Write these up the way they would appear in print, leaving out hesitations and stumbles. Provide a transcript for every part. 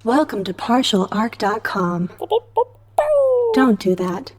Welcome to partialarc.com. Don't do that.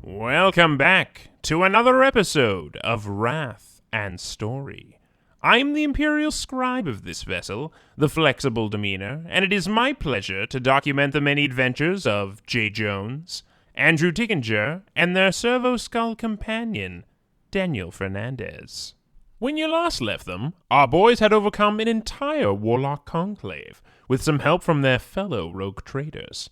Welcome back to another episode of Wrath and Story. I'm the Imperial Scribe of this vessel, the Flexible Demeanor, and it is my pleasure to document the many adventures of J. Jones, Andrew Tickinger, and their Servo Skull companion, Daniel Fernandez. When you last left them, our boys had overcome an entire warlock conclave, with some help from their fellow rogue traders.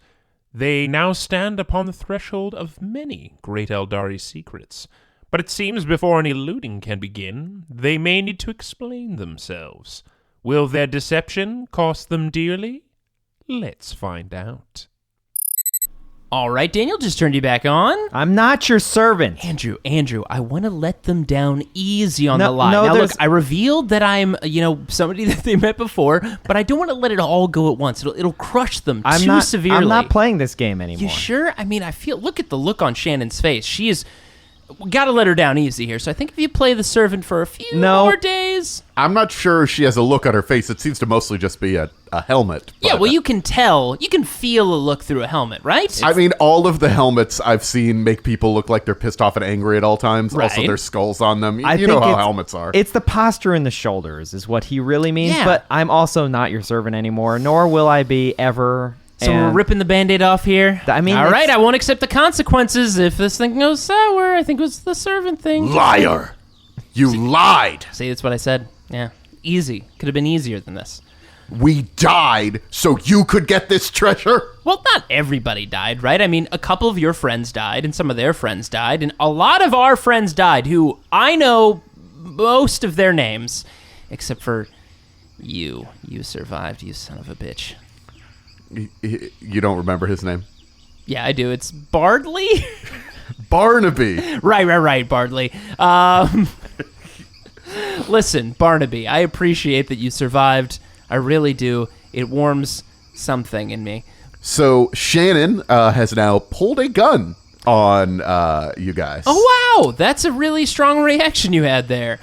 They now stand upon the threshold of many great Aeldari secrets, but it seems before any looting can begin, they may need to explain themselves. Will their deception cost them dearly? Let's find out. All right, Daniel, just turned you back on. I'm not your servant. Andrew, I want to let them down easy on the lie. No, now, look, I revealed that I'm, somebody that they met before, but I don't want to let it all go at once. It'll crush them too severely. I'm not playing this game anymore. You sure? I mean, look at the look on Shannon's face. She is, got to let her down easy here. So I think if you play the servant for a few more days. I'm not sure she has a look on her face. It seems to mostly just be a helmet. Yeah, well, you can tell. You can feel a look through a helmet, right? I mean, all of the helmets I've seen make people look like they're pissed off and angry at all times. Right. Also, there's skulls on them. I You think know how helmets are. It's the posture in the shoulders is what he really means, Yeah. but I'm also not your servant anymore, nor will I be ever. So we're ripping the Band-Aid off here? I mean, all right, I won't accept the consequences if this thing goes sour. I think it was the servant thing. Liar! You lied! See, that's what I said. Yeah, easy. Could have been easier than this. We died so you could get this treasure? Well, not everybody died, right? I mean, a couple of your friends died, and some of their friends died, and a lot of our friends died, who I know most of their names, except for you. You survived, you son of a bitch. You don't remember his name? Yeah, I do. It's Bardley? Barnaby. Right, Bardley. Listen, Barnaby, I appreciate that you survived. I really do. It warms something in me. So Shannon has now pulled a gun on you guys. Oh, wow. That's a really strong reaction you had there.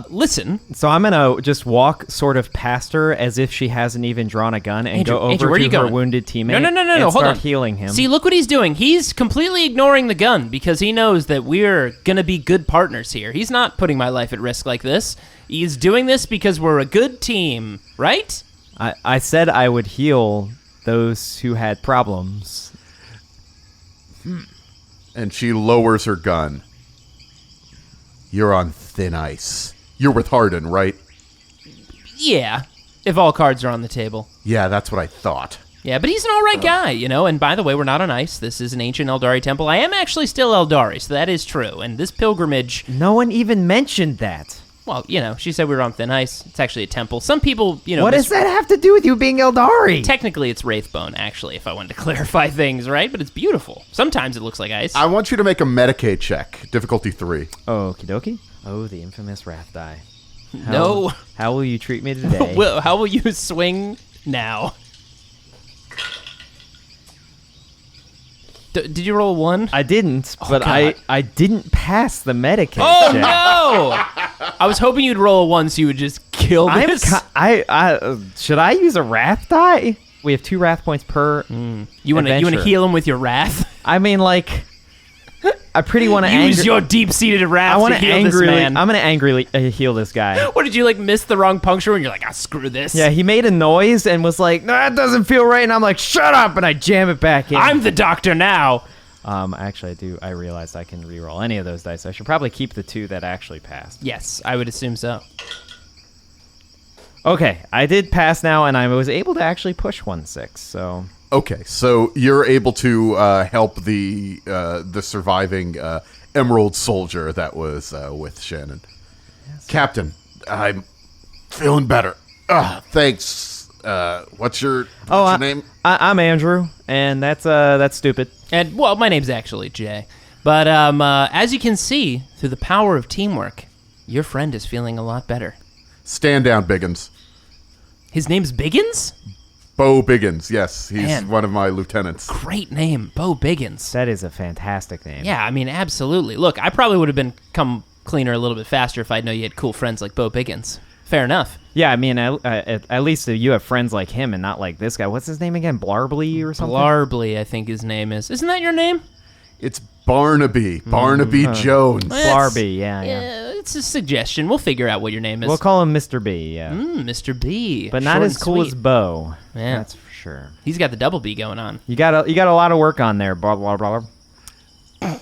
Listen. So I'm going to just walk sort of past her as if she hasn't even drawn a gun and go over to her wounded teammate No, and hold start on. healing him. See, look what he's doing. He's completely ignoring the gun because he knows that we're going to be good partners here. He's not putting my life at risk like this. He's doing this because we're a good team, right? I said I would heal those who had problems. And she lowers her gun. You're on thin ice. You're with Hardin, right? Yeah, if all cards are on the table. Yeah, that's what I thought. Yeah, but he's an all right guy, And by the way, we're not on ice. This is an ancient Aeldari temple. I am actually still Aeldari, so that is true. And this pilgrimage... No one even mentioned that. Well, she said we were on thin ice. It's actually a temple. Some people, What does that have to do with you being Aeldari? Technically, it's Wraithbone, actually, if I wanted to clarify things, right? But it's beautiful. Sometimes it looks like ice. I want you to make a Medicaid check. Difficulty 3. Okie dokie. Oh, the infamous wrath die. No. How will you treat me today? How will you swing now? Did you roll a 1? I didn't, but God. I didn't pass the Medicaid Oh, check. no! I was hoping you'd roll a 1 so you would just kill this. Should I use a wrath die? We have 2 wrath points per You want to adventure. heal him with your wrath? I mean, like, I pretty want to use your deep-seated wrath to heal this man. I'm going to angrily heal this guy. What, did you, miss the wrong puncture and you're like, screw this? Yeah, he made a noise and was like, no, that doesn't feel right. And I'm like, shut up, and I jam it back in. I'm the doctor now. Actually, I realized I can reroll any of those dice. I should probably keep the 2 that actually passed. Yes, I would assume so. Okay, I did pass now, and I was able to actually push 1/6, so... Okay, so you're able to help the surviving Emerald soldier that was with Shannon. Yes. Captain, I'm feeling better. Thanks What's your name? I'm Andrew, and that's stupid. And, well, my name's actually Jay. But as you can see, through the power of teamwork, your friend is feeling a lot better. Stand down, Biggins. His name's Biggins? Bo Biggins, yes. He's one of my lieutenants. Great name, Bo Biggins. That is a fantastic name. Yeah, I mean, absolutely. Look, I probably would have come cleaner a little bit faster if I'd know you had cool friends like Bo Biggins. Fair enough. Yeah, I mean, at least you have friends like him and not like this guy. What's his name again? Blarbly or something? Blarbly, I think his name is. Isn't that your name? It's Barnaby. Barnaby Jones. Blarby, yeah. It's a suggestion. We'll figure out what your name is. We'll call him Mr. B, yeah. Mr. B. But not as cool as Bo. Yeah. That's for sure. He's got the double B going on. You got a lot of work on there, blah, blah, blah.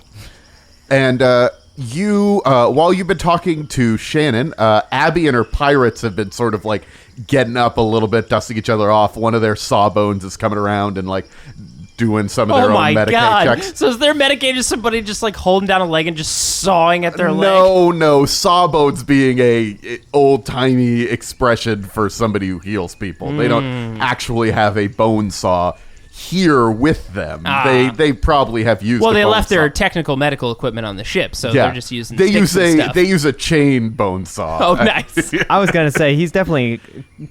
And you, while you've been talking to Shannon, Abby and her pirates have been sort of like getting up a little bit, dusting each other off. One of their sawbones is coming around and like doing some of their own Medicaid checks. So is their Medicaid just somebody just like holding down a leg and just sawing at their leg? No. Sawbones being a old-timey expression for somebody who heals people. They don't actually have a bone saw here with them. They probably have used. Well, they bone left saw. their technical medical equipment on the ship, so they're just using. They use a chain bone saw. Oh, nice. I was gonna say he's definitely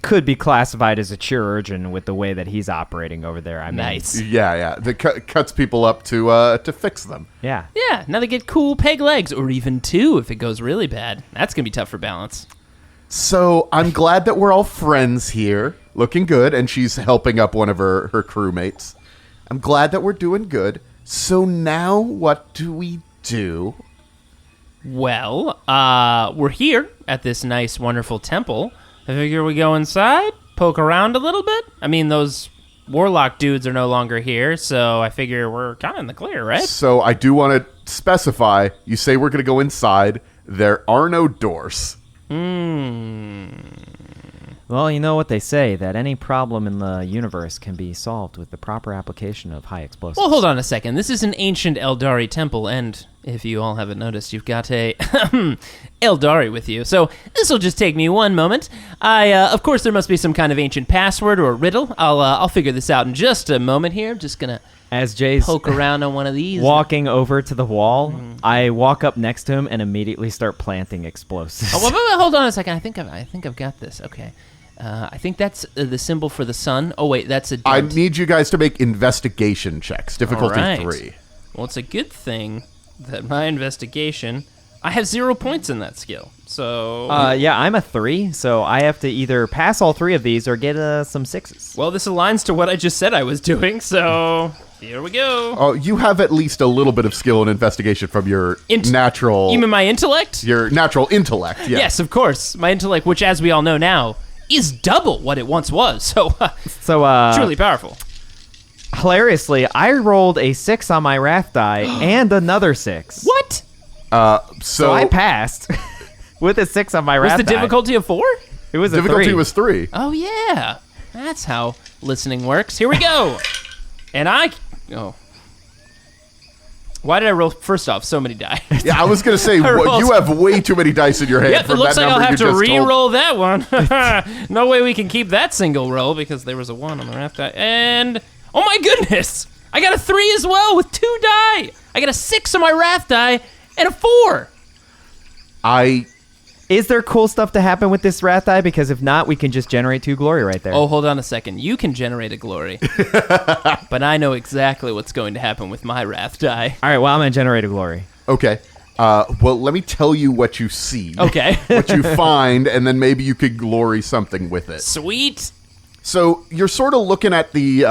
could be classified as a chirurgeon with the way that he's operating over there. I mean, nice. Yeah. That cuts people up to fix them. Yeah. Yeah. Now they get cool peg legs, or even two if it goes really bad. That's gonna be tough for balance. So I'm glad that we're all friends here, looking good, and she's helping up one of her crewmates. I'm glad that we're doing good. So now what do we do? Well, we're here at this nice, wonderful temple. I figure we go inside, poke around a little bit. I mean, those warlock dudes are no longer here, so I figure we're kind of in the clear, right? So I do want to specify, you say we're going to go inside. There are no doors. Well, you know what they say, that any problem in the universe can be solved with the proper application of high explosives. Well, hold on a second. This is an ancient Aeldari temple, and if you all haven't noticed, you've got a Aeldari with you. So this will just take me one moment. Of course, there must be some kind of ancient password or riddle. I'll figure this out in just a moment here. I'm just gonna as Jay's poke around on one of these. Walking over to the wall, I walk up next to him and immediately start planting explosives. Oh, wait, hold on a second. I think I've got this. Okay. I think that's the symbol for the sun. Oh, wait, that's a dent. I need you guys to make investigation checks. Difficulty 3. Well, it's a good thing that my investigation... I have 0 points in that skill, so... yeah, I'm a 3, so I have to either pass all 3 of these or get some 6s. Well, this aligns to what I just said I was doing, so... Here we go. Oh, you have at least a little bit of skill in investigation from your natural... You mean my intellect? Your natural intellect, yeah. Yes, of course. My intellect, which, as we all know now, is double what it once was. So truly powerful. Hilariously, I rolled a 6 on my wrath die and another 6. What? So I passed with a 6 on my wrath die. Was the difficulty a 4? It was a 3. Difficulty was 3. Oh, yeah. That's how listening works. Here we go. And why did I roll, first off, so many die? Yeah, I was going to say, you have way too many dice in your hand. Yep, it looks like I'll have to re-roll that one. No way we can keep that single roll because there was a 1 on the wrath die. And, oh my goodness, I got a 3 as well with 2 die. I got a 6 on my wrath die and a 4. Is there cool stuff to happen with this wrath die? Because if not, we can just generate 2 glory right there. Oh, hold on a second. You can generate a glory. But I know exactly what's going to happen with my wrath die. All right, well, I'm going to generate a glory. Okay. Well, let me tell you what you see. Okay. What you find, and then maybe you could glory something with it. Sweet. So you're sort of looking at the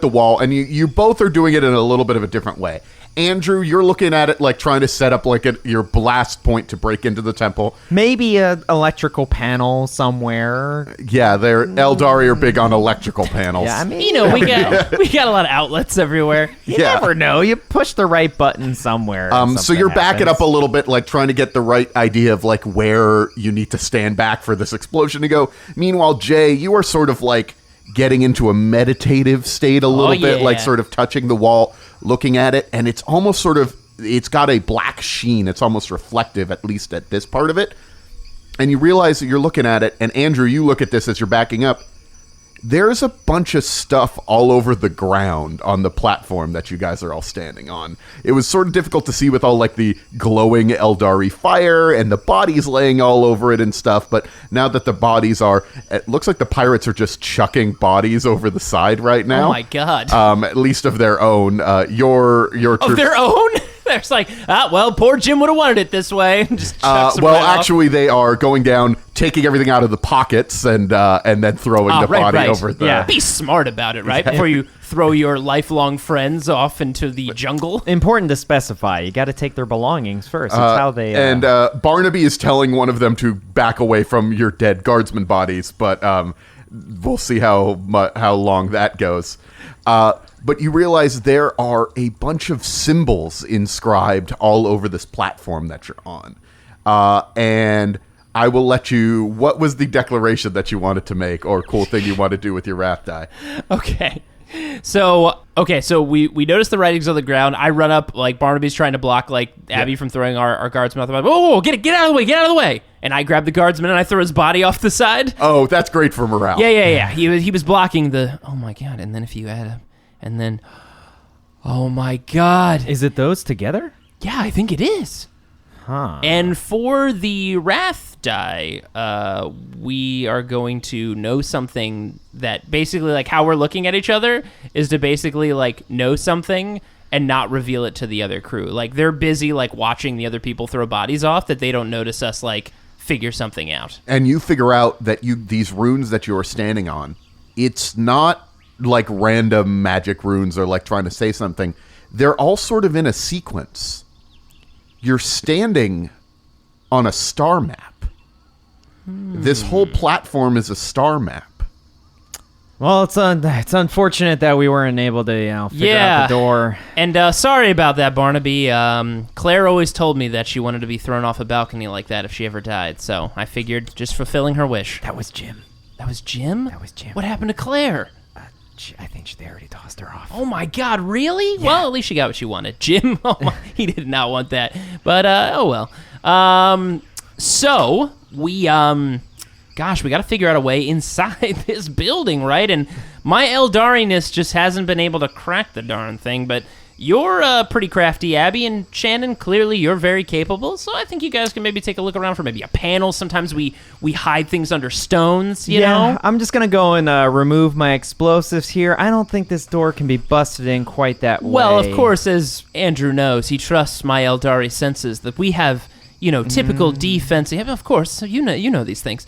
wall, and you both are doing it in a little bit of a different way. Andrew, you're looking at it like trying to set up like your blast point to break into the temple. Maybe an electrical panel somewhere. Yeah, Aeldari are big on electrical panels. Yeah, I mean, we got a lot of outlets everywhere. You never know. You push the right button somewhere. So you're backing up a little bit, like trying to get the right idea of like where you need to stand back for this explosion to go. Meanwhile, Jay, you are sort of like getting into a meditative state a little bit, like sort of touching the wall, looking at it, and it's almost it's got a black sheen. It's almost reflective, at least at this part of it. And you realize that you're looking at it, and Andrew, you look at this as you're backing up. there's a bunch of stuff all over the ground on the platform that you guys are all standing on. It was sort of difficult to see with all like the glowing Aeldari fire and the bodies laying all over it and stuff, but now that the bodies are, it looks like the pirates are just chucking bodies over the side right now. Oh my god. At least of their own. Your of their own? There's like, well, poor Jim would have wanted it this way. Just chucks them actually, they are going down, taking everything out of the pockets, and then throwing the body over the... Yeah. Be smart about it, right? Before you throw your lifelong friends off into the jungle. Important to specify. You got to take their belongings first. It's how they... And Barnaby is telling one of them to back away from your dead guardsman bodies, but we'll see how long that goes. But you realize there are a bunch of symbols inscribed all over this platform that you're on. And I will let you... What was the declaration that you wanted to make or cool thing you want to do with your wrath die? Okay. So we notice the writings on the ground. I run up, like Barnaby's trying to block like Abby from throwing our guardsman off the... Oh, get out of the way. And I grab the guardsman and I throw his body off the side. Oh, that's great for morale. Yeah. He was blocking the... Oh my god. And then if you add a... And then, oh my god. Is it those together? Yeah, I think it is. Huh. And for the wrath die, we are going to know something that basically, like, how we're looking at each other is to basically, like, know something and not reveal it to the other crew. Like, they're busy, like, watching the other people throw bodies off that they don't notice us, like, figure something out. And you figure out that these runes that you are standing on, it's not like random magic runes or like trying to say something. They're all sort of in a sequence. You're standing on a star map. This whole platform is a star map. Well, it's unfortunate that we weren't able to figure out the door. And sorry about that, Barnaby. Claire always told me that she wanted to be thrown off a balcony like that if she ever died, so I figured just fulfilling her wish. That was Jim. That was Jim? That was Jim. What happened to Claire? I think they already tossed her off. Oh my god, really? Yeah. Well, at least she got what she wanted. Jim, he did not want that. But, oh well. So, we got to figure out a way inside this building, right? And my Aeldari-ness just hasn't been able to crack the darn thing, but you're pretty crafty, Abby, and Shannon, clearly you're very capable, so I think you guys can maybe take a look around for maybe a panel. Sometimes we hide things under stones, you know? I'm just going to go and remove my explosives here. I don't think this door can be busted in quite that way. Well, of course, as Andrew knows, he trusts my Aeldari senses that we have... typical defense. Of course, you know these things.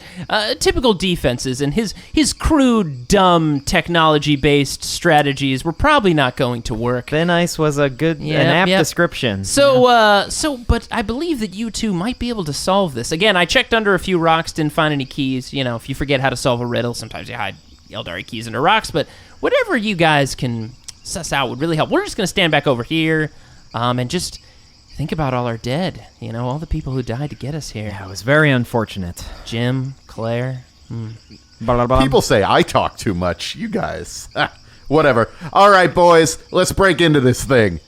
Typical defenses, and his crude, dumb, technology-based strategies were probably not going to work. Thin ice was an apt description. But I believe that you two might be able to solve this. Again, I checked under a few rocks, didn't find any keys. If you forget how to solve a riddle, sometimes you hide Aeldari keys under rocks. But whatever you guys can suss out would really help. We're just going to stand back over here, and just... think about all our dead, all the people who died to get us here. Yeah, it was very unfortunate. Jim, Claire. People say I talk too much. You guys. Whatever. All right, boys, let's break into this thing.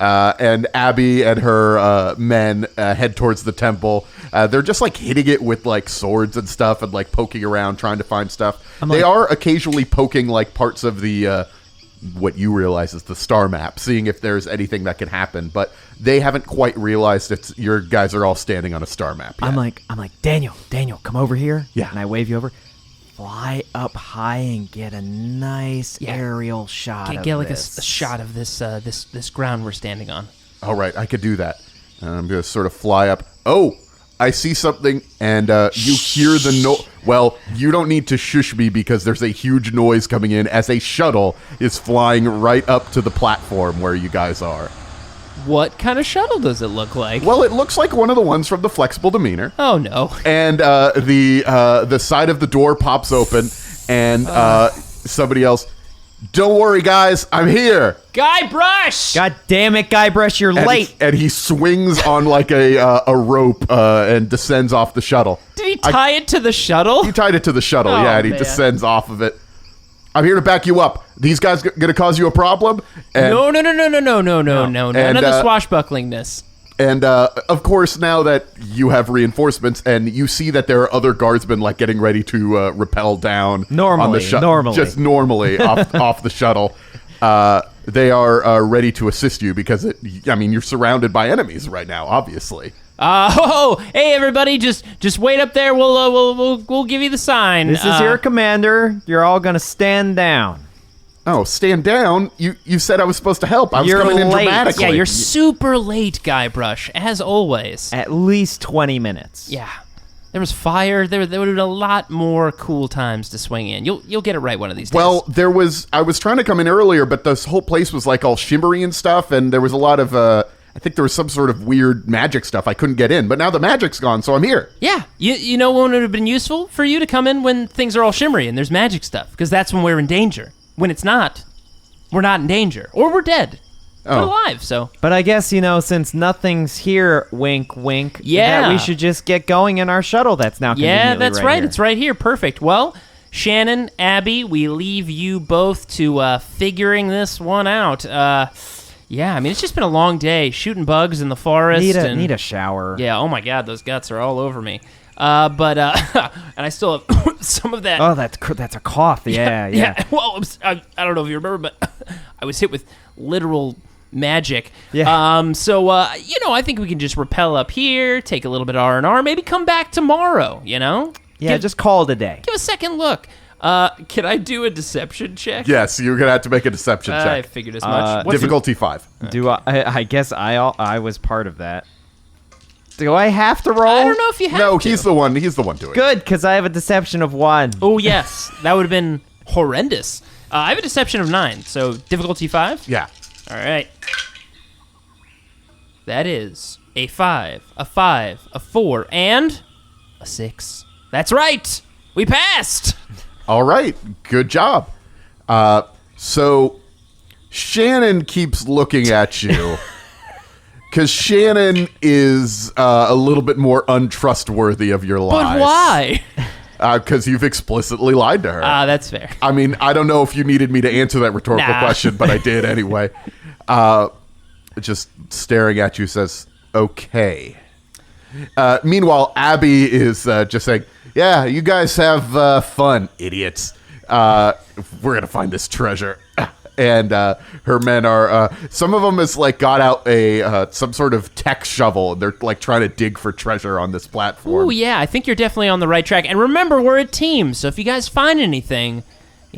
And Abby and her men head towards the temple. They're just like hitting it with like swords and stuff and like poking around trying to find stuff. They are occasionally poking like parts of the... what you realize is the star map, seeing if there's anything that can happen, but they haven't quite realized your guys are all standing on a star map yet. I'm like, Daniel, come over here. Yeah. And I wave you over. Fly up high and get a nice aerial shot of like this. a shot of this ground we're standing on. All right, I could do that. I'm going to sort of fly up. Oh, I see something, and you hear the noise. Well, you don't need to shush me because there's a huge noise coming in as a shuttle is flying right up to the platform where you guys are. What kind of shuttle does it look like? Well, it looks like one of the ones from the Flexible Demeanor. Oh, no. And the side of the door pops open, and somebody else... Don't worry, guys. I'm here. Guybrush! God damn it, Guybrush, you're late. And he swings on like a rope and descends off the shuttle. Did he tie it to the shuttle? He tied it to the shuttle, and he descends off of it. I'm here to back you up. These guys going to cause you a problem? And, No. None of the swashbucklingness. And of course, now that you have reinforcements, and you see that there are other guardsmen like getting ready to rappel down on the shuttle, just normally off the shuttle. They are ready to assist you because you're surrounded by enemies right now, obviously. Hey everybody, just wait up there. We'll give you the sign. This is your commander. You're all gonna stand down. Oh, stand down? You said I was supposed to help. I was coming in dramatically. Yeah, you're super late, Guybrush, as always. At least 20 minutes. Yeah. There was fire. There would have been a lot more cool times to swing in. You'll get it right one of these days. Well, I was trying to come in earlier, but this whole place was like all shimmery and stuff, and there was a lot of, I think there was some sort of weird magic stuff. I couldn't get in, but now the magic's gone, so I'm here. Yeah. You know when it would have been useful for you to come in when things are all shimmery and there's magic stuff, because that's when we're in danger. When it's not, we're not in danger. Or we're dead. We're alive, so. But I guess, since nothing's here, wink, wink, that we should just get going in our shuttle that's now conveniently Yeah, that's right. Here. It's right here. Perfect. Well, Shannon, Abby, we leave you both to figuring this one out. It's just been a long day shooting bugs in the forest. Need a shower. Yeah, oh my God, those guts are all over me. And I still have some of that. Oh, that's a cough. Yeah. Well, I don't know if you remember, but I was hit with literal magic. Yeah. I think we can just rappel up here, take a little bit of R&R, maybe come back tomorrow, Yeah, just call it a day. Give a second look. Can I do a deception check? Yes, you're going to have to make a deception check. I figured as much. Difficulty 5. Do I guess I was part of that. Do I have to roll? I don't know if you have to. No, he's the one doing it. Good, because I have a deception of 1. Oh, yes. That would have been horrendous. I have a deception of 9, so difficulty 5? Yeah. All right. That is a 5, a 5, a 4, and a 6. That's right. We passed. All right. Good job. So Shannon keeps looking at you because Shannon is a little bit more untrustworthy of your lies. But why? Because you've explicitly lied to her. That's fair. I mean, I don't know if you needed me to answer that rhetorical question, but I did anyway. Just staring at you says, okay. Meanwhile, Abby is just saying, yeah, you guys have fun, idiots. We're going to find this treasure. And her men are, some of them has like got out some sort of tech shovel. And they're like trying to dig for treasure on this platform. Oh, yeah, I think you're definitely on the right track. And remember, we're a team. So if you guys find anything,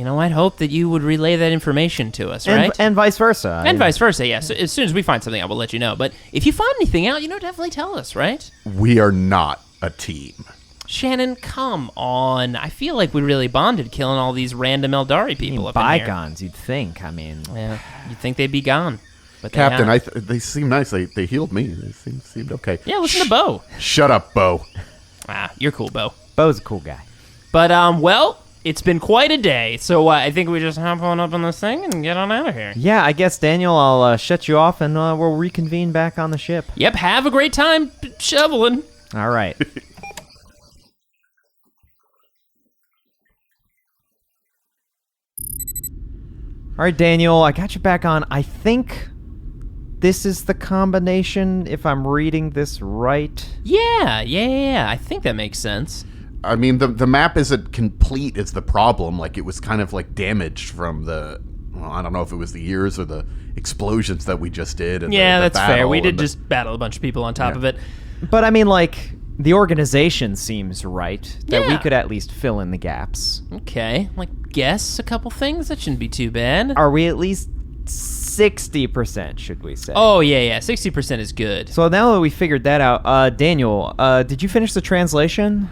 I'd hope that you would relay that information to us, right? And vice versa. And vice versa, yes. So as soon as we find something out, we'll let you know. But if you find anything out, definitely tell us, right? We are not a team. Shannon, come on. I feel like we really bonded killing all these random Aeldari people up in here. Bygones, you'd think. Yeah, you'd think they'd be gone. But Captain, they seem nice. They healed me. They seemed okay. Yeah, listen to Bo. Shut up, Bo. You're cool, Bo. Bo's a cool guy. But, it's been quite a day, so I think we just hop on up on this thing and get on out of here. Yeah, I guess, Daniel, I'll shut you off and we'll reconvene back on the ship. Yep, have a great time shoveling. All right. All right, Daniel, I got you back on. I think this is the combination, if I'm reading this right. Yeah. I think that makes sense. I mean, the map isn't complete is the problem. Like, it was kind of, like, damaged from I don't know if it was the years or the explosions that we just did. And that's fair. We did just battle a bunch of people on top of it. But, I mean, like, the organization seems right, that we could at least fill in the gaps. Okay, guess a couple things? That shouldn't be too bad. Are we at least 60%, should we say? Oh, yeah, 60% is good. So now that we figured that out, Daniel, did you finish the translation?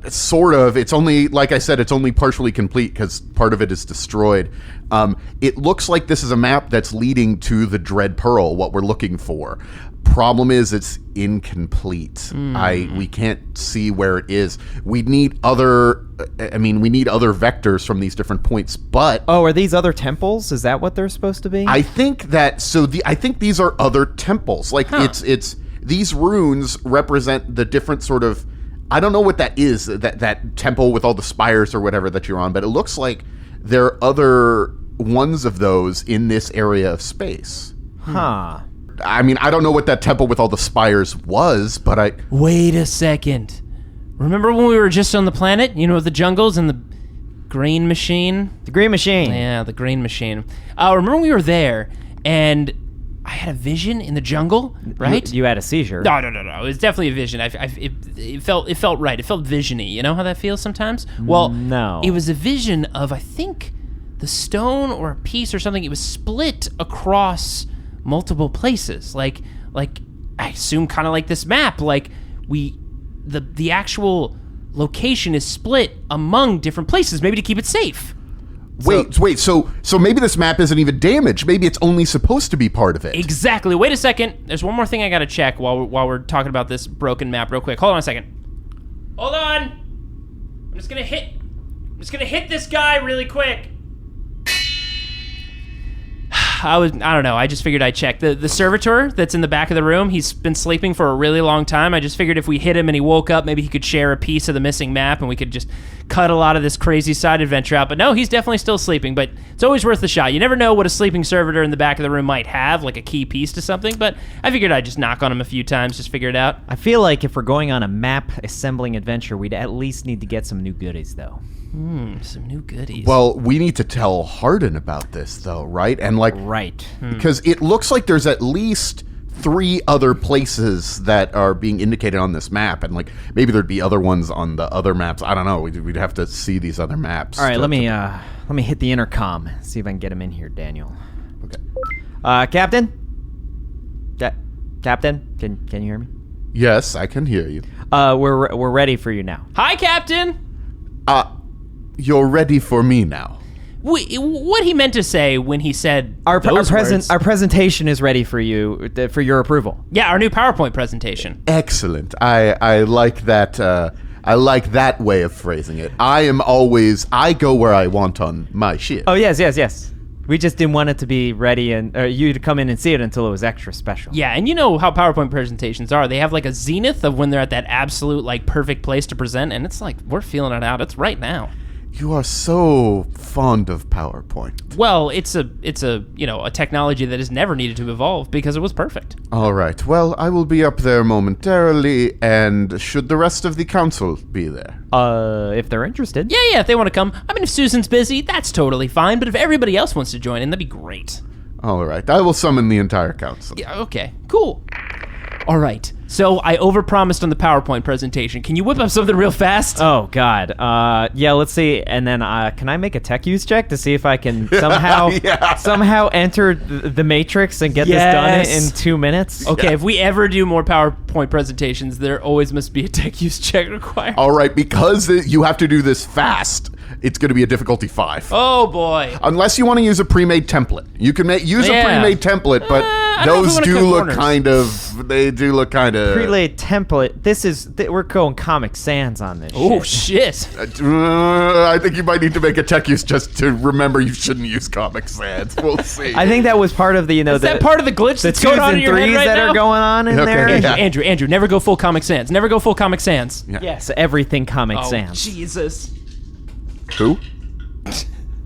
Sort of. It's only, like I said, it's only partially complete because part of it is destroyed. It looks like this is a map that's leading to the Dread Pearl, what we're looking for. Problem is, it's incomplete. We can't see where it is. We need other vectors from these different points, but... Oh, are these other temples? Is that what they're supposed to be? I think that... I think these are other temples. It's... These runes represent the different sort of... I don't know what that is, that temple with all the spires or whatever that you're on, but it looks like there are other ones of those in this area of space. Huh. I mean, I don't know what that temple with all the spires was, but Wait a second. Remember when we were just on the planet? You know, with the jungles and the green machine? The Green Machine. Yeah, the green machine. Remember when we were there, and I had a vision in the jungle, right? You had a seizure. No. It was definitely a vision. It felt right. It felt visiony. You know how that feels sometimes? Well, no. It was a vision of, I think, the stone or a piece or something. It was split across multiple places. Like I assume kind of like this map. Like the actual location is split among different places, maybe to keep it safe. Wait, so maybe this map isn't even damaged. Maybe it's only supposed to be part of it. Exactly. Wait a second. There's one more thing I gotta check while we're talking about this broken map real quick. Hold on a second. Hold on. I'm just gonna hit this guy really quick. I don't know. I just figured I'd check. The servitor that's in the back of the room, he's been sleeping for a really long time. I just figured if we hit him and he woke up, maybe he could share a piece of the missing map and we could just cut a lot of this crazy side adventure out. But no, he's definitely still sleeping, but it's always worth the shot. You never know what a sleeping servitor in the back of the room might have, like a key piece to something, but I figured I'd just knock on him a few times, just figure it out. I feel like if we're going on a map assembling adventure, we'd at least need to get some new goodies, though. Some new goodies. Well, we need to tell Hardin about this, though, right? And Right. because it looks like there's at least 3 other places that are being indicated on this map, and maybe there'd be other ones on the other maps. I don't know. We'd have to see these other maps. All right, let me hit the intercom. See if I can get him in here, Daniel. Okay. Captain. Captain, can you hear me? Yes, I can hear you. We're ready for you now. Hi, Captain! You're ready for me now. What he meant to say when he said Our those words. presentation is ready for you for your approval. Yeah, our new PowerPoint presentation. Excellent. I like that. I like that way of phrasing it. I go where I want on my ship. Oh yes. We just didn't want it to be ready and you to come in and see it until it was extra special. Yeah, and you know how PowerPoint presentations are. They have a zenith of when they're at that absolute perfect place to present, and it's we're feeling it out. It's right now. You are so fond of PowerPoint. Well, it's a a technology that is never needed to evolve because it was perfect. All right. Well, I will be up there momentarily, and should the rest of the council be there? If they're interested. Yeah, if they want to come. I mean, if Susan's busy, that's totally fine, but if everybody else wants to join in, that'd be great. All right. I will summon the entire council. Yeah, okay. Cool. All right. So I overpromised on the PowerPoint presentation. Can you whip up something real fast? Oh God. Yeah. Let's see. And then can I make a tech use check to see if I can somehow enter the matrix and get this done in 2 minutes? Okay. If we ever do more PowerPoint presentations, there always must be a tech use check required. All right. Because you have to do this fast, it's going to be a difficulty 5. Oh boy. Unless you want to use a pre-made template. You can use a pre-made template, but those do look kind of. They do look kind of. Pre-laid template. We're going Comic Sans on this. Oh shit! I think you might need to make a tech use just to remember you shouldn't use Comic Sans. We'll see. I think that was part of the Is that part of the glitch that's going on in your head right that now? are going on in there. Andrew, never go full Comic Sans. Never go full Comic Sans. Yeah. Yes, everything Comic Oh Sans. Jesus! Who?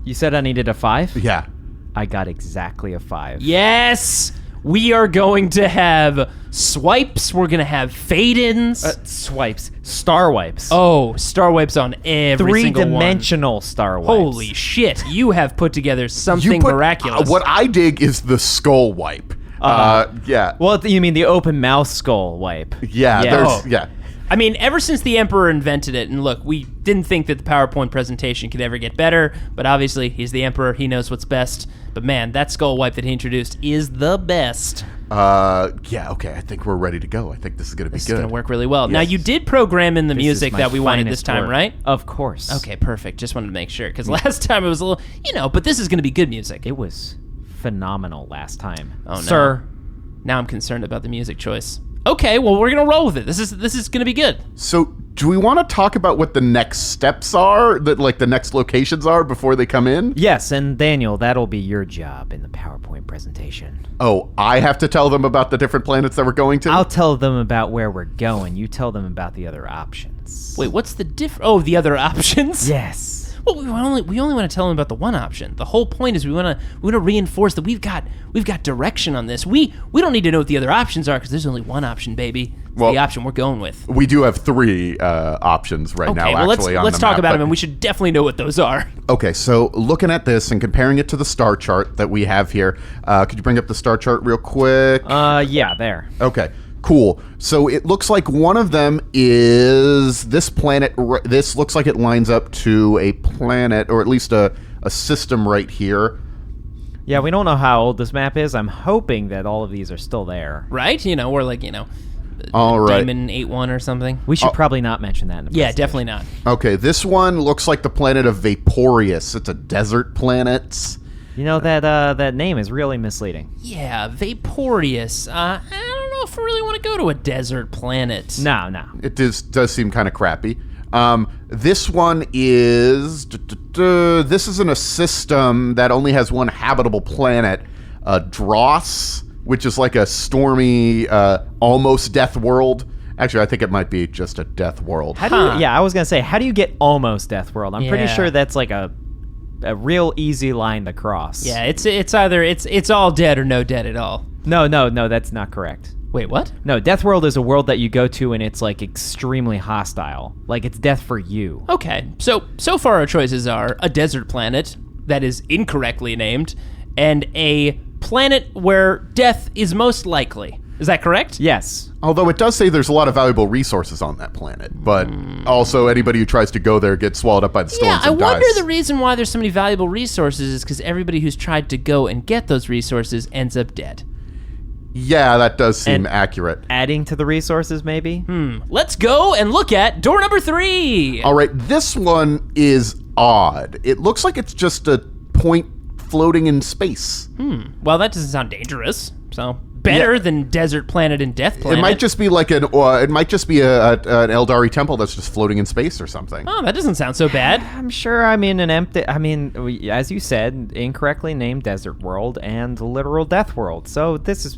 You said I needed a 5? Yeah. I got exactly a 5. Yes, we are going to have swipes. We're going to have fade-ins. Swipes. Star wipes. Oh, star wipes on every single one. 3-dimensional star wipes. Holy shit, you have put together something miraculous. What I dig is the skull wipe. Yeah. Well, you mean the open mouth skull wipe? Yeah. Yeah. I mean, ever since the Emperor invented it, and look, we didn't think that the PowerPoint presentation could ever get better, but obviously, he's the Emperor, he knows what's best. But man, that skull wipe that he introduced is the best. Yeah, okay, I think we're ready to go. I think this is going to be good. This is going to work really well. Yes. Now, you did program in the music that we wanted this time, work. right? Of course. Okay, perfect. Just wanted to make sure, because last time it was a little, but this is going to be good music. It was phenomenal last time. Oh, no. Sir. Now I'm concerned about the music choice. Okay, well, we're going to roll with it. This is going to be good. So, do we want to talk about what the next steps are, the next locations are before they come in? Yes, and Daniel, that'll be your job in the PowerPoint presentation. Oh, I have to tell them about the different planets that we're going to? I'll tell them about where we're going. You tell them about the other options. Wait, what's the Oh, the other options? Yes. Well, we only want to tell them about the one option. The whole point is we want to reinforce that we've got direction on this. We don't need to know what the other options are because there's only one option, baby. It's the option we're going with. We do have 3 options right now. Well, actually, let's talk about them, and we should definitely know what those are. Okay, so looking at this and comparing it to the star chart that we have here, could you bring up the star chart real quick? Yeah, there. Okay, cool. So it looks like one of them is this planet. This looks like it lines up to a planet, or at least a system right here. Yeah, we don't know how old this map is. I'm hoping that all of these are still there. Right? We're like, all right. Diamond 8-1 or something. We should probably not mention that in the presentation. Definitely not. Okay, this one looks like the planet of Vaporeus. It's a desert planet. That name is really misleading. Yeah, Vaporeus. I don't know if we really want to go to a desert planet. No. It does seem kind of crappy. This one is... This is in a system that only has one habitable planet, Dross, which is like a stormy, almost death world. Actually, I think it might be just a death world. I was going to say, how do you get almost death world? I'm pretty Yeah. sure that's like a real easy line to cross. Yeah, it's either it's all dead or no dead at all. No, that's not correct. Wait, what? No, Death World is a world that you go to and it's like extremely hostile. Like it's death for you. Okay, so far our choices are a desert planet that is incorrectly named and a planet where death is most likely. Is that correct? Yes. Although it does say there's a lot of valuable resources on that planet, but also anybody who tries to go there gets swallowed up by the storms Yeah, I and dies. wonder the reason why there's so many valuable resources is because everybody who's tried to go and get those resources ends up dead. Yeah, that does seem And- accurate. Adding to the resources, maybe? Let's go and look at door number 3. All right, this one is odd. It looks like it's just a point floating in space. Well, that doesn't sound dangerous. So better than desert planet and death planet. It might just be like an Aeldari temple that's just floating in space or something. Oh, that doesn't sound so bad. I'm sure, as you said, incorrectly named Desert World and literal Death World. So this is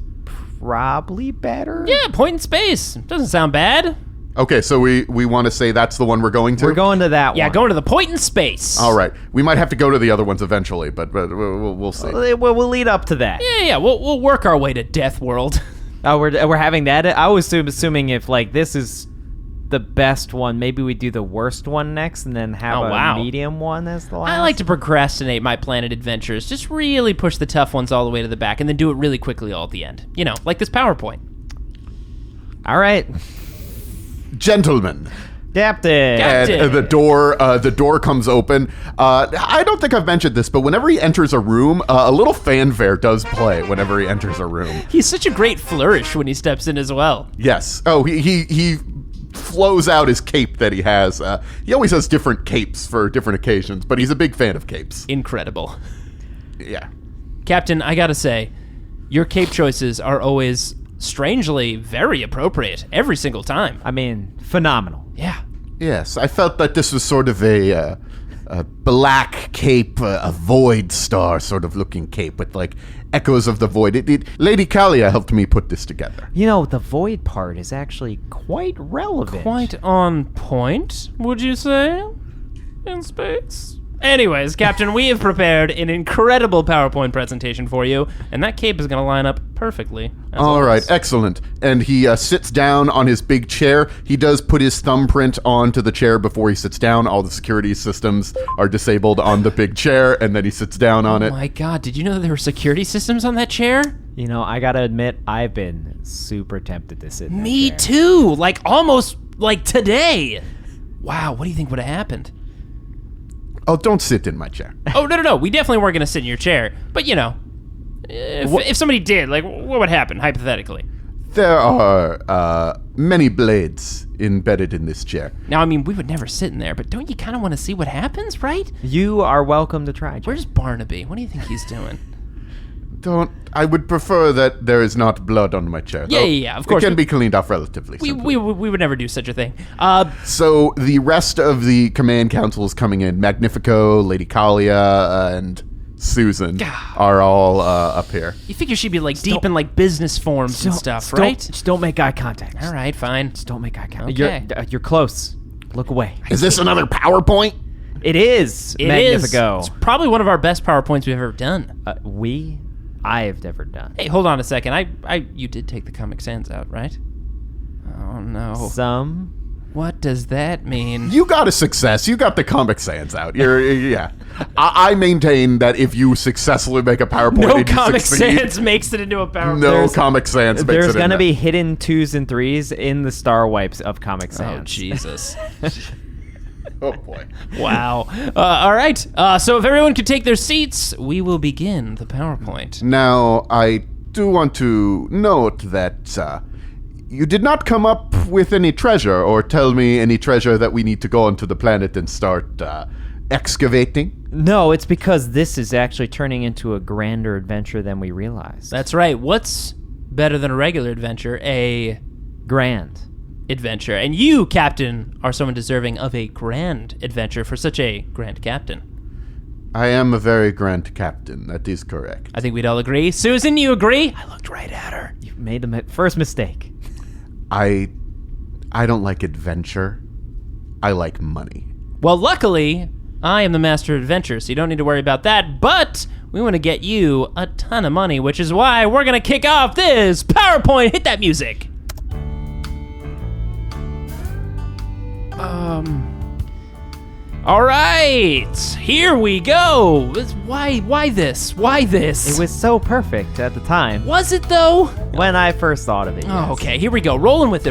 probably better. Yeah, point in space. Doesn't sound bad. Okay, so we want to say that's the one we're going to? We're going to that one. Yeah, going to the point in space. All right. We might have to go to the other ones eventually, but we'll see. We'll lead up to that. Yeah, we'll work our way to Death World. Oh, we're having that? I was assuming if, like, this is the best one, maybe we do the worst one next and then have a medium one as the last. I like to procrastinate my planet adventures. Just really push the tough ones all the way to the back and then do it really quickly all at the end. Like this PowerPoint. All right. Gentlemen. Captain. And the door comes open. I don't think I've mentioned this, but whenever he enters a room, a little fanfare does play whenever he enters a room. He's such a great flourish when he steps in as well. Yes. Oh, he flows out his cape that he has. He always has different capes for different occasions, but he's a big fan of capes. Incredible. Yeah. Captain, I gotta say, your cape choices are always strangely very appropriate every single time. I mean, phenomenal. Yeah. Yes, I felt that this was sort of a black cape, a void star sort of looking cape with like echoes of the void. Lady Kalia helped me put this together. The void part is actually quite relevant. Quite on point, would you say? In space? Anyways, Captain, we have prepared an incredible PowerPoint presentation for you, and that cape is going to line up perfectly. All right, excellent. And he sits down on his big chair. He does put his thumbprint onto the chair before he sits down. All the security systems are disabled on the big chair, and then he sits down on it. Oh my god, did you know that there were security systems on that chair? I gotta admit, I've been super tempted to sit in that Me chair. too! Like, almost like today! Wow, what do you think would have happened? Oh, don't sit in my chair. Oh, no. We definitely weren't going to sit in your chair. But, if somebody did, like, what would happen, hypothetically? There are many blades embedded in this chair. Now, I mean, we would never sit in there, but don't you kind of want to see what happens, right? You are welcome to try. Where's Barnaby? What do you think he's doing? I would prefer that there is not blood on my chair. Yeah, of course. It can be cleaned off relatively simply. We would never do such a thing. So the rest of the command council is coming in. Magnifico, Lady Kalia, and Susan are all up here. You figure she'd be, like, deep in, like, business forms and stuff, right? Just don't make eye contact. All right, fine. Just don't make eye contact. Okay. You're close. Look away. Is this another PowerPoint? It is It Magnifico. is. It's probably one of our best PowerPoints we've ever done. I've never done. Hey, hold on a second. You did take the Comic Sans out, right? Oh, no. Some. What does that mean? You got a success. You got the Comic Sans out. Yeah. I maintain that if you successfully make a PowerPoint, No and you Comic succeed, Sans makes it into a PowerPoint. No Comic Sans makes it There's in going to there. be hidden 2s and 3s in the star wipes of Comic Sans. Oh, Jesus. Oh, boy. Wow. All right. So if everyone could take their seats, we will begin the PowerPoint. Now, I do want to note that you did not come up with any treasure or tell me any treasure that we need to go onto the planet and start excavating. No, it's because this is actually turning into a grander adventure than we realized. That's right. What's better than a regular adventure? A grand adventure. And you, Captain, are someone deserving of a grand adventure for such a grand captain. I am a very grand captain. That is correct. I think we'd all agree. Susan, you agree? I looked right at her. You made the first mistake. I don't like adventure. I like money. Well, luckily, I am the master of adventure, so you don't need to worry about that. But we want to get you a ton of money, which is why we're going to kick off this PowerPoint. Hit that music. All right, here we go. Why this? Why this? It was so perfect at the time. Was it though? When I first thought of it. Oh, yes. okay, here we go. Rolling with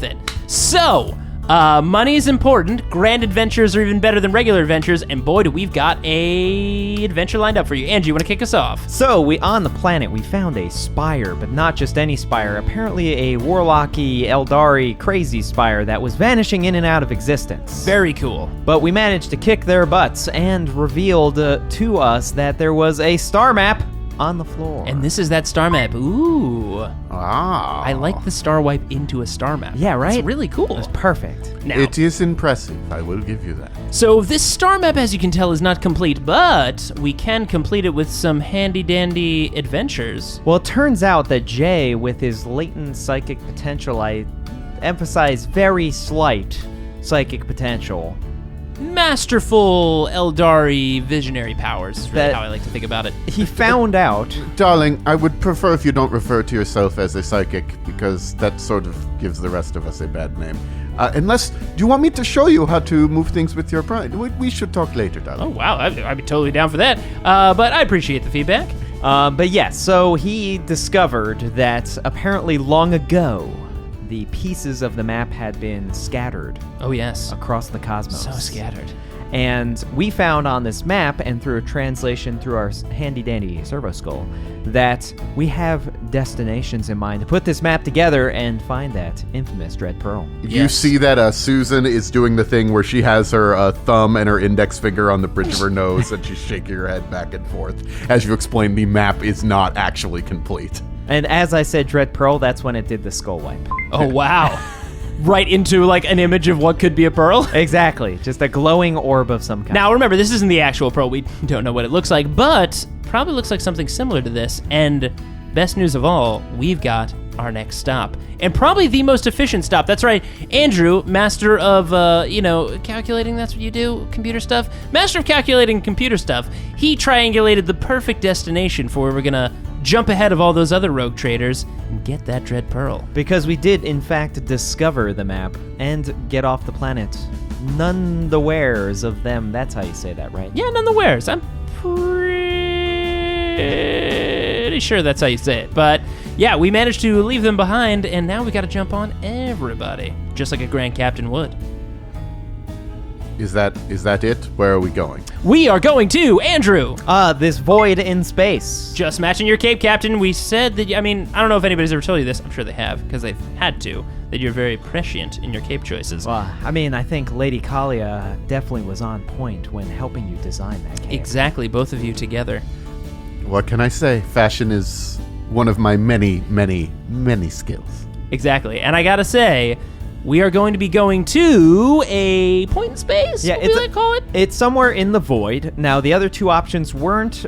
it. So, money is important. Grand adventures are even better than regular adventures. And boy, do we've got a adventure lined up for you. Angie, you want to kick us off? So, on the planet, we found a spire, but not just any spire. Apparently a warlocky, Aeldari, crazy spire that was vanishing in and out of existence. Very cool. But we managed to kick their butts and revealed to us that there was a star map on the floor. And this is that star map. Ooh. Ah. I like the star wipe into a star map. Yeah, right? It's really cool. It's perfect. Now, It is impressive. I will give you that. so this star map, as you can tell, is not complete, but we can complete it with some handy-dandy adventures. Well, it turns out that Jay, with his latent psychic potential, I emphasize very slight psychic potential, Masterful Aeldari visionary powers is really That- how I like to think about it. he found out. Darling, I would prefer if you don't refer to yourself as a psychic, because that sort of gives the rest of us a bad name. Do you want me to show you how to move things with your pride? We should talk later, darling. Oh, wow, I'd be totally down for that. But I appreciate the feedback. But yes, so he discovered that apparently long ago, the pieces of the map had been scattered Oh, yes. across the cosmos. So scattered. And we found on this map, and through a translation through our handy-dandy Servo skull, that we have destinations in mind to put this map together and find that infamous Dread Pearl. You Yes. see that Susan is doing the thing where she has her thumb and her index finger on the bridge of her nose, and she's shaking her head back and forth. As you explain, the map is not actually complete. And as I said Dread Pearl, that's when it did the skull wipe. Oh, wow. Right into, like, an image of what could be a pearl? Exactly, just a glowing orb of some kind. Now, remember, this isn't the actual pearl. We don't know what it looks like, but probably looks like something similar to this. And best news of all, we've got our next stop. And probably the most efficient stop. That's right. Andrew, master of, calculating, that's what you do? Computer stuff? Master of calculating computer stuff. He triangulated the perfect destination for where we're going to jump ahead of all those other rogue traders and get that Dread Pearl. Because we did, in fact, discover the map and get off the planet. None the wares of them. That's how you say that, right? Yeah, none the wares. I'm pretty sure that's how you say it. But yeah, we managed to leave them behind, and now we got to jump on everybody, just like a Grand Captain would. Is that it? Where are we going? We are going to Andrew. This void in space. Just matching your cape, Captain. We said that. I mean, I don't know if anybody's ever told you this. I'm sure they have, because they've had to. That you're very prescient in your cape choices. Well, I mean, I think Lady Kalia definitely was on point when helping you design that cape. Exactly, both of you together. What can I say? Fashion is one of my many, many, many skills. Exactly, and I gotta say, we are going to be going to a point in space. Yeah, what do they call it? It's somewhere in the void. Now, the other two options weren't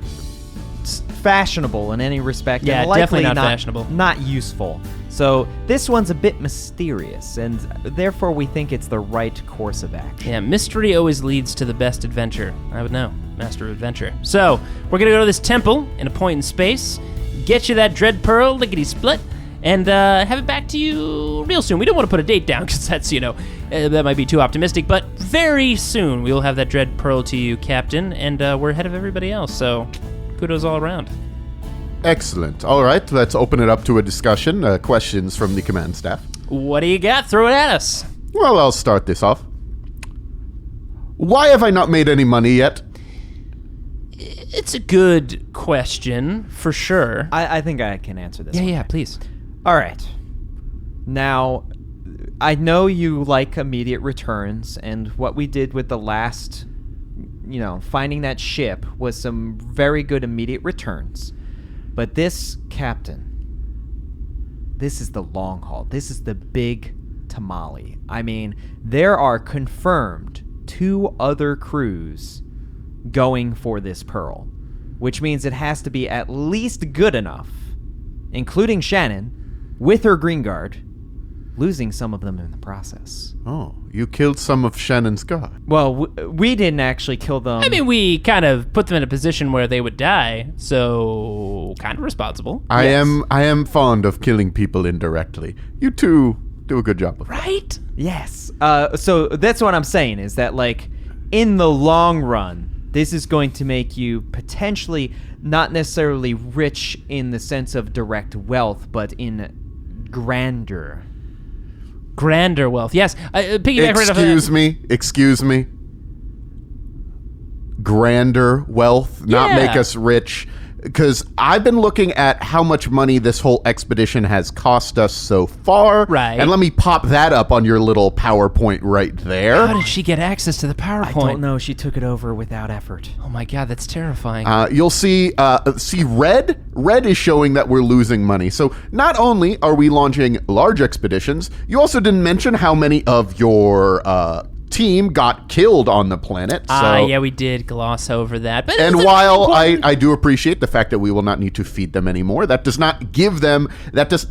fashionable in any respect. Yeah, and likely definitely not fashionable. Not useful. So this one's a bit mysterious, and therefore we think it's the right course of action. Yeah, mystery always leads to the best adventure. I would know. Master of Adventure. So, we're going to go to this temple in a point in space, get you that dread pearl, lickety-split, and have it back to you real soon. We don't want to put a date down, because that's, that might be too optimistic, but very soon we will have that dread pearl to you, Captain, and we're ahead of everybody else, so kudos all around. Excellent. All right, let's open it up to a discussion. Questions from the command staff. What do you got? Throw it at us. Well, I'll start this off. Why have I not made any money yet? It's a good question, for sure. I think I can answer this one. Yeah, please. All right. Now, I know you like immediate returns, and what we did with the last, finding that ship was some very good immediate returns. But this, Captain, this is the long haul. This is the big tamale. I mean, there are confirmed 2 other crews going for this pearl, which means it has to be at least good enough, including Shannon, with her green guard, losing some of them in the process. Oh, you killed some of Shannon's guard. Well, we didn't actually kill them. I mean, we kind of put them in a position where they would die, so kind of responsible. I am fond of killing people indirectly. You two do a good job of that. Right? Yes. So that's what I'm saying, is that, in the long run, this is going to make you potentially not necessarily rich in the sense of direct wealth, but in grandeur. Grander wealth. Yes. Piggyback right off of that. Excuse me. Grander wealth, not make us rich. Because I've been looking at how much money this whole expedition has cost us so far. Right. And let me pop that up on your little PowerPoint right there. How did she get access to the PowerPoint? I don't know. She took it over without effort. Oh my god, that's terrifying. You'll see red. Red is showing that we're losing money. So not only are we launching large expeditions, you also didn't mention how many of your team got killed on the planet. Yeah, we did gloss over that. But and while I do appreciate the fact that we will not need to feed them anymore, that does not give them,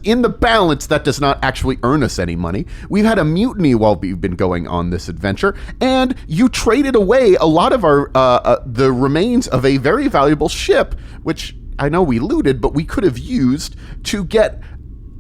in the balance, that does not actually earn us any money. We've had a mutiny while we've been going on this adventure, and you traded away a lot of our the remains of a very valuable ship, which I know we looted, but we could have used to get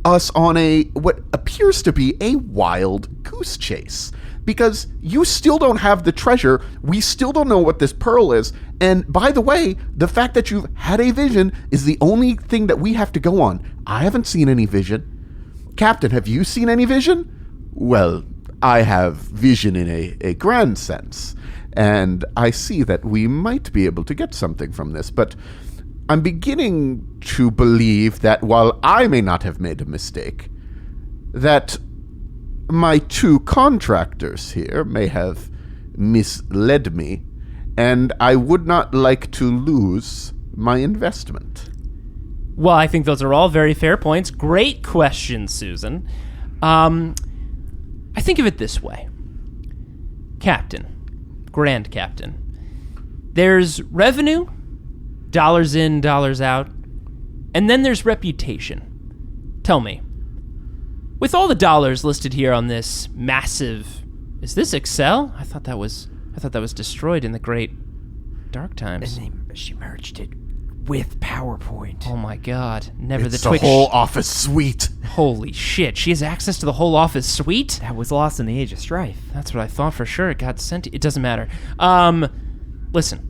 us on what appears to be a wild goose chase. Because you still don't have the treasure, we still don't know what this pearl is, and by the way, the fact that you've had a vision is the only thing that we have to go on. I haven't seen any vision. Captain, have you seen any vision? Well, I have vision in a grand sense, and I see that we might be able to get something from this, but I'm beginning to believe that while I may not have made a mistake, that my 2 contractors here may have misled me, and I would not like to lose my investment. Well, I think those are all very fair points. Great question, Susan. I think of it this way. Captain, Grand Captain, there's revenue, dollars in, dollars out, and then there's reputation. Tell me, with all the dollars listed here on this massive, is this Excel? I thought that was destroyed in the great dark times. And she merged it with PowerPoint. Oh my god! Never It's the Twitch. the whole office suite. Holy shit! She has access to the whole office suite. That was lost in the Age of Strife. That's what I thought for sure. It got sent. It doesn't matter. Listen.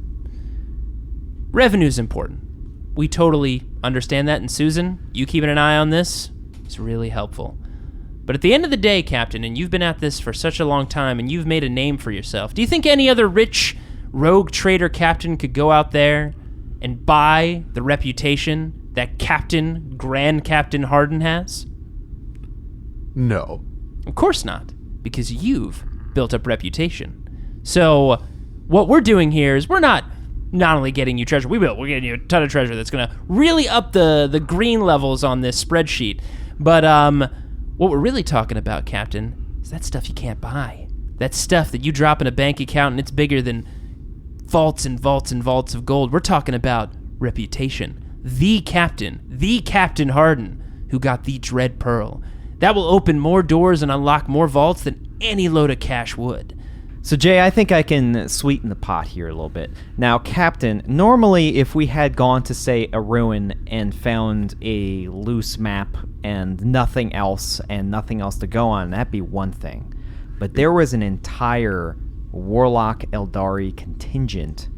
Revenue's important. We totally understand that, and Susan, you keeping an eye on this is really helpful. But at the end of the day, Captain, and you've been at this for such a long time, and you've made a name for yourself, do you think any other rich rogue trader captain could go out there and buy the reputation that Grand Captain Harden has? No. Of course not, because you've built up reputation. So what we're doing here is we're not only getting you treasure, we're getting you a ton of treasure that's going to really up the green levels on this spreadsheet. But what we're really talking about, Captain, is that stuff you can't buy. That stuff that you drop in a bank account and it's bigger than vaults and vaults and vaults of gold. We're talking about reputation. The Captain Harden, who got the Dread Pearl. That will open more doors and unlock more vaults than any load of cash would. So, Jay, I think I can sweeten the pot here a little bit. Now, Captain, normally if we had gone to, say, a ruin and found a loose map and nothing else to go on, that'd be one thing. But there was an entire Warlock Aeldari contingent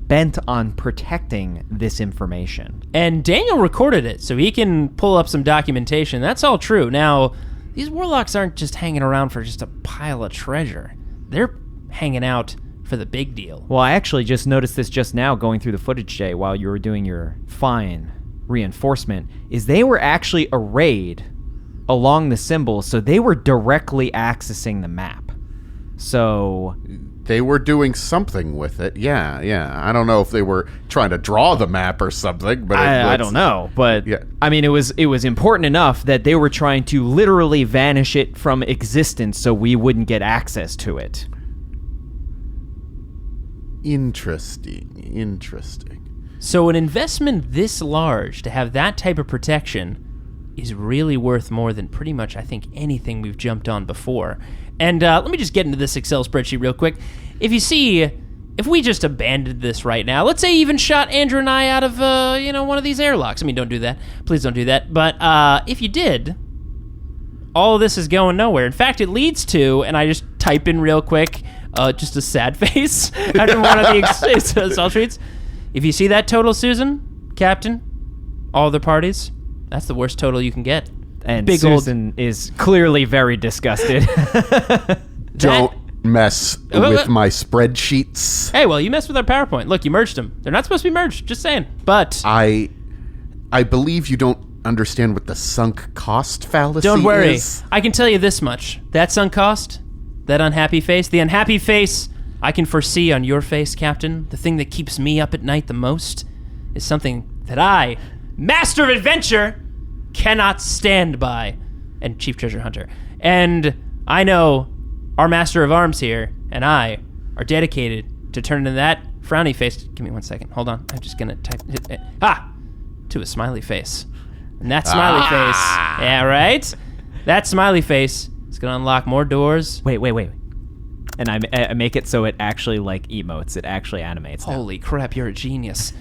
bent on protecting this information. And Daniel recorded it, so he can pull up some documentation. That's all true. Now, these warlocks aren't just hanging around for just a pile of treasure. They're hanging out for the big deal. Well, I actually just noticed this just now going through the footage, Jay, while you were doing your fine reinforcement, is they were actually arrayed along the symbols, so they were directly accessing the map. So They were doing something with it. Yeah. I don't know if they were trying to draw the map or something, but I don't know. But yeah. I mean, it was important enough that they were trying to literally vanish it from existence so we wouldn't get access to it. Interesting. So an investment this large to have that type of protection is really worth more than pretty much, I think, anything we've jumped on before. And let me just get into this Excel spreadsheet real quick. If we just abandoned this right now, let's say even shot Andrew and I out of, one of these airlocks. I mean, don't do that. Please don't do that. But if you did, all of this is going nowhere. In fact, it leads to, and I just type in real quick, just a sad face after one of the Excel sheets. If you see that total, Susan, Captain, all other parties, that's the worst total you can get. And Big Susan is clearly very disgusted. Don't mess with my spreadsheets. Hey, well, you messed with our PowerPoint. Look, you merged them. They're not supposed to be merged. Just saying. But I believe you don't understand what the sunk cost fallacy don't worry. is. I can tell you this much. That sunk cost, that unhappy face, the unhappy face I can foresee on your face, Captain, the thing that keeps me up at night the most, is something that I, Master of Adventure, cannot stand by, and Chief Treasure Hunter. And I know our Master of Arms here and I are dedicated to turning that frowny face. Give me 1 second. Hold on. I'm just going to type it. To a smiley face. And that smiley face. Yeah, right? That smiley face is going to unlock more doors. Wait. And I make it so it actually, emotes. It actually animates. Holy crap, you're a genius.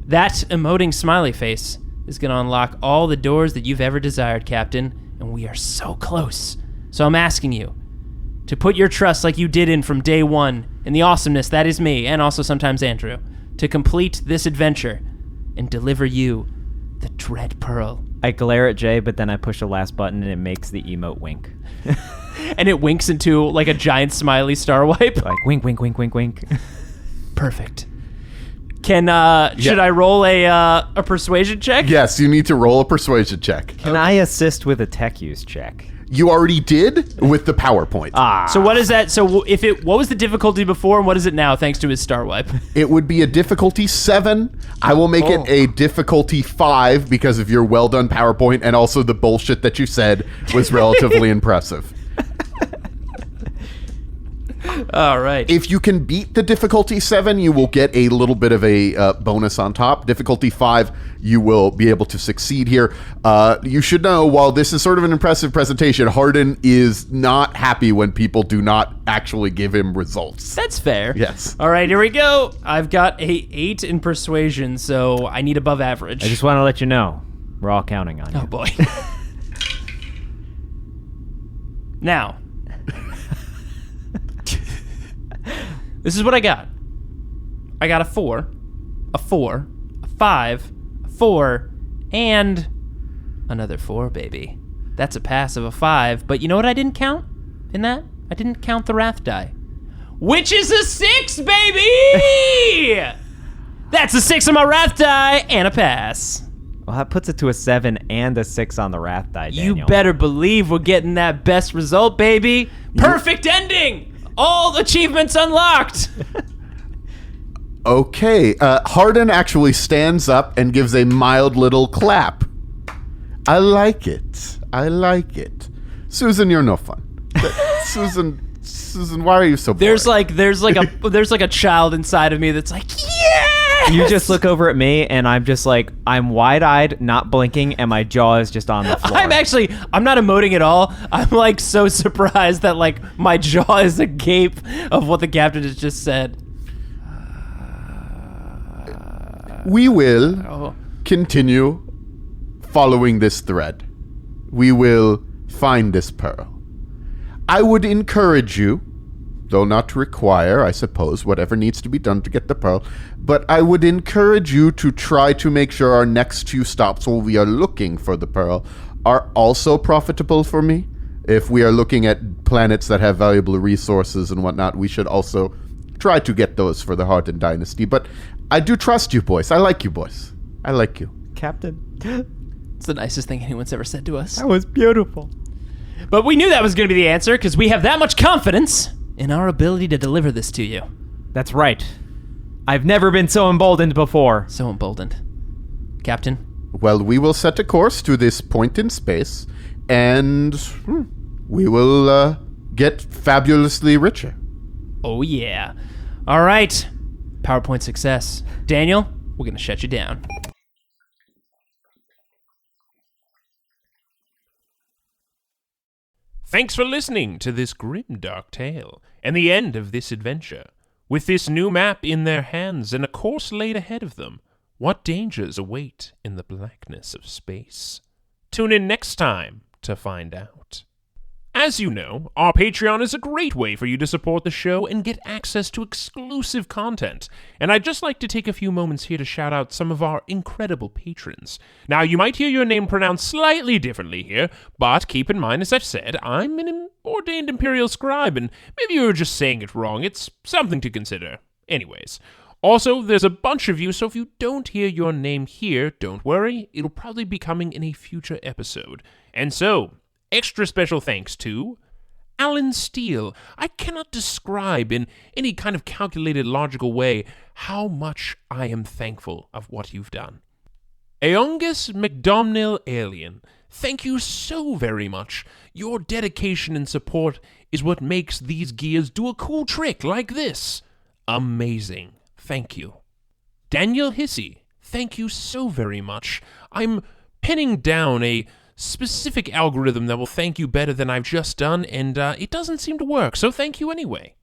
That emoting smiley face is going to unlock all the doors that you've ever desired, Captain, and we are so close. So I'm asking you to put your trust like you did in from day one in the awesomeness that is me, and also sometimes Andrew, to complete this adventure and deliver you the Dread Pearl. I glare at Jay, but then I push the last button and it makes the emote wink. And it winks into a giant smiley star wipe. Wink, wink, wink, wink, wink. Perfect. Should I roll a persuasion check? Yes, you need to roll a persuasion check. Can I assist with a tech use check? You already did with the PowerPoint. So what is that? So what was the difficulty before, and what is it now? Thanks to his star wipe. It would be a difficulty 7. I will make it a difficulty 5 because of your well done PowerPoint, and also the bullshit that you said was relatively impressive. All right. If you can beat the difficulty 7, you will get a little bit of a bonus on top. Difficulty 5, you will be able to succeed here. You should know, while this is sort of an impressive presentation, Harden is not happy when people do not actually give him results. That's fair. Yes. All right, here we go. I've got a 8 in persuasion, so I need above average. I just want to let you know, we're all counting on you. Oh, boy. Now, this is what I got. I got a 4, a 4, a 5, a 4, and another 4, baby. That's a pass of a 5. But you know what I didn't count in that? I didn't count the wrath die. Which is a 6, baby! That's a 6 on my wrath die and a pass. Well, that puts it to a 7 and a 6 on the wrath die, Daniel. You better believe we're getting that best result, baby. Perfect ending! All achievements unlocked! Okay, Harden actually stands up and gives a mild little clap. I like it. Susan, you're no fun. Susan, why are you so boring? There's like a child inside of me that's like, yeah! You just look over at me, and I'm just like, I'm wide-eyed, not blinking, and my jaw is just on the floor. I'm not emoting at all. I'm like so surprised that like my jaw is agape of what the captain has just said. We will continue following this thread. We will find this pearl. I would encourage you, though not to require, I suppose, whatever needs to be done to get the pearl, but I would encourage you to try to make sure our next 2 stops while we are looking for the pearl are also profitable for me. If we are looking at planets that have valuable resources and whatnot, we should also try to get those for the Harden Dynasty. But I do trust you, boys. I like you, boys. I like you. Captain, It's the nicest thing anyone's ever said to us. that was beautiful. But we knew that was going to be the answer because we have that much confidence in our ability to deliver this to you. That's right. I've never been so emboldened before. So emboldened. Captain? Well, we will set a course to this point in space, and we will get fabulously richer. Oh, yeah. All right. PowerPoint success. Daniel, we're going to shut you down. Thanks for listening to this grim dark tale and the end of this adventure. With this new map in their hands and a course laid ahead of them, what dangers await in the blackness of space? Tune in next time to find out. As you know, our Patreon is a great way for you to support the show and get access to exclusive content, and I'd just like to take a few moments here to shout out some of our incredible patrons. Now, you might hear your name pronounced slightly differently here, but keep in mind, as I've said, I'm an ordained Imperial Scribe, and maybe you were just saying it wrong. It's something to consider. Anyways. Also, there's a bunch of you, so if you don't hear your name here, don't worry, it'll probably be coming in a future episode. And so, extra special thanks to Alan Steele. I cannot describe in any kind of calculated, logical way how much I am thankful of what you've done. Aeongus McDomnell Alien, thank you so very much. Your dedication and support is what makes these gears do a cool trick like this. Amazing. Thank you. Daniel Hissey, thank you so very much. I'm pinning down a specific algorithm that will thank you better than I've just done, and it doesn't seem to work, so thank you anyway.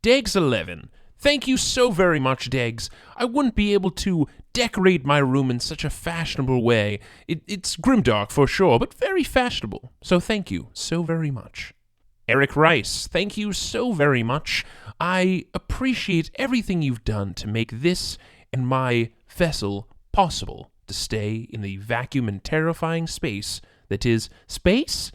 Degs11, thank you so very much, Degs. I wouldn't be able to decorate my room in such a fashionable way. It's grimdark for sure, but very fashionable, so thank you so very much. Eric Rice, thank you so very much. I appreciate everything you've done to make this and my vessel possible to stay in the vacuum and terrifying space that is space?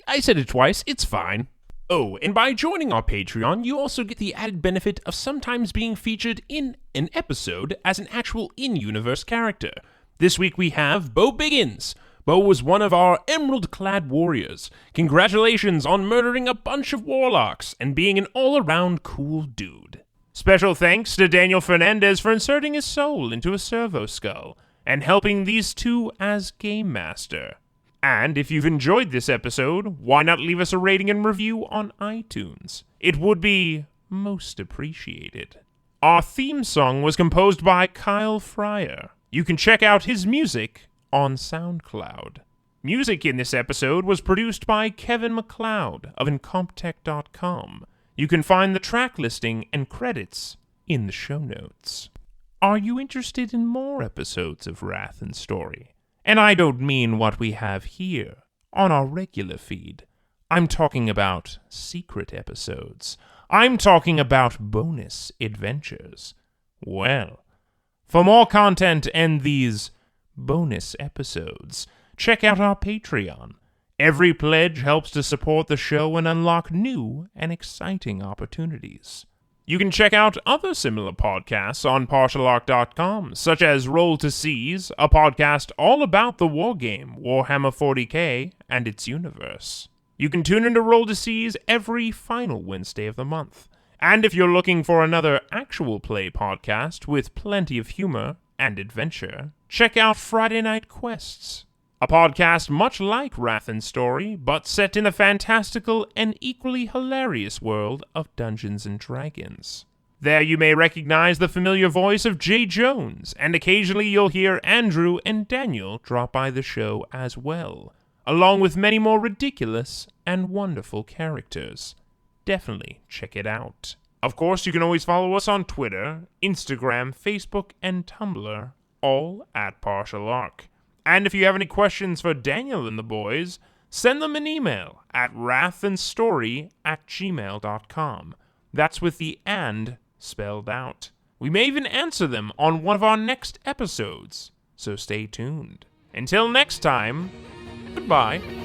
I said it twice, it's fine. Oh, and by joining our Patreon, you also get the added benefit of sometimes being featured in an episode as an actual in-universe character. This week we have Bo Biggins. Bo was one of our emerald-clad warriors. Congratulations on murdering a bunch of warlocks and being an all-around cool dude. Special thanks to Daniel Fernandez for inserting his soul into a Servo skull and helping these two as Game Master. And if you've enjoyed this episode, why not leave us a rating and review on iTunes? It would be most appreciated. Our theme song was composed by Kyle Fryer. You can check out his music on SoundCloud. Music in this episode was produced by Kevin MacLeod of Incomptech.com. You can find the track listing and credits in the show notes. Are you interested in more episodes of Wrath and Story? And I don't mean what we have here on our regular feed. I'm talking about secret episodes. I'm talking about bonus adventures. Well, for more content and these bonus episodes, check out our Patreon. Every pledge helps to support the show and unlock new and exciting opportunities. You can check out other similar podcasts on partialarc.com, such as Roll to Seize, a podcast all about the wargame Warhammer 40k and its universe. You can tune into Roll to Seize every final Wednesday of the month. And if you're looking for another actual play podcast with plenty of humor and adventure, check out Friday Night Quests, a podcast much like Wrath and Story, but set in the fantastical and equally hilarious world of Dungeons & Dragons. There you may recognize the familiar voice of Jay Jones, and occasionally you'll hear Andrew and Daniel drop by the show as well, along with many more ridiculous and wonderful characters. Definitely check it out. Of course, you can always follow us on Twitter, Instagram, Facebook, and Tumblr, all at Partial Arc. And if you have any questions for Daniel and the boys, send them an email at wrathandstory@gmail.com. That's with the "and" spelled out. We may even answer them on one of our next episodes, so stay tuned. Until next time, goodbye.